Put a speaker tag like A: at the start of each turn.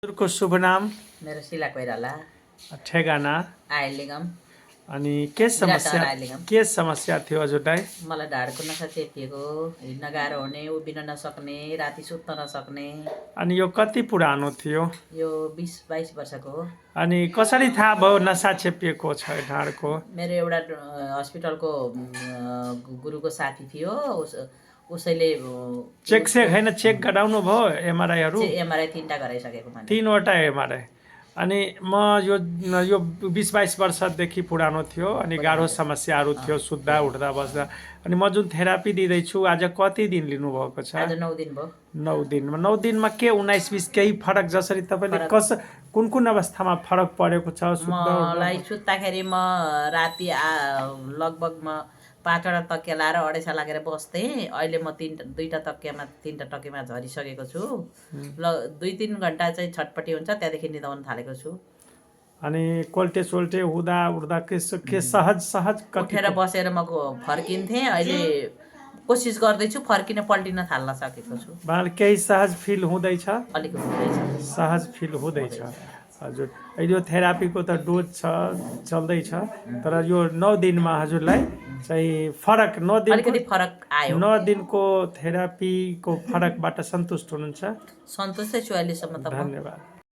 A: हजुरको शुभ नाम
B: मेरो शिला कोइराला
A: ठेगाना
B: आइलिगम
A: अनि
B: आइलिगम
A: के समस्या थियो हजुरलाई?
B: मलाई ढाडको नसा चेपिएको, हिँड्न गाह्रो हुने, उभिन नसक्ने, राति सुत्न नसक्ने।
A: अनि यो कति पुरानो थियो?
B: यो 20-22 वर्षको हो।
A: अनि कसरी थाहा भयो नसा चेपिएको छ ढाडको?
B: मेरो एउटा हस्पिटलको गुरुको साथी थियो, उसैले
A: चेक हैन चेक गराउनु भयो एमआरआईहरु?
B: एमआरआई 3टा गराइसकेको मैले।
A: 3वटा एमआरआई। अनि म यो 20-22 वर्षदेखि पुरानो थियो अनि गाह्रो समस्याहरू थियो सुत्दा उठ्दा बस्दा। अनि म जुन थेरापी दिँदैछु आज कति दिन लिनुभएको छ?
B: आज 9 दिन भयो।
A: 9 दिनमा 9 दिनमा के 19-20 केही फरक जसरी तपाईले कुन अवस्थामा फरक परेको छ?
B: मलाई सुत्दाखेरि म राति लगभग म 5वटा तकिया लाएर 2.5 लागेर बस्थेँ। अहिले म 2टा तकियामा 3टा तकियामा झरिसकेको छु। ल 2-3 घण्टा चाहिँ छटपटी हुन्छ, त्यहाँदेखि निदाउन थालेको छु।
A: अनि कोल्टे सोल्टे हुँदा उठ्दा के सहज
B: उठेर बसेर म फर्किन्थेँ। अहिले कोसिस गर्दैछु फर्किन पल्टिन थाल्न सकेको छु।
A: केही सहज फिल हुँदैछ?
B: अलिकति हुँदैछ,
A: सहज फिल हुँदैछ। हजुर यो थेरापीको त डोज चल्दैछ, तर यो 9 दिनमा हजुरलाई चाहिँ फरक 9 दिन
B: अलिकति फरक आयो।
A: 9 दिनको थेरापीको फरकबाट सन्तुष्ट हुनुहुन्छ?
B: सन्तुष्टै छु अहिलेसम्म त।
A: धन्यवाद।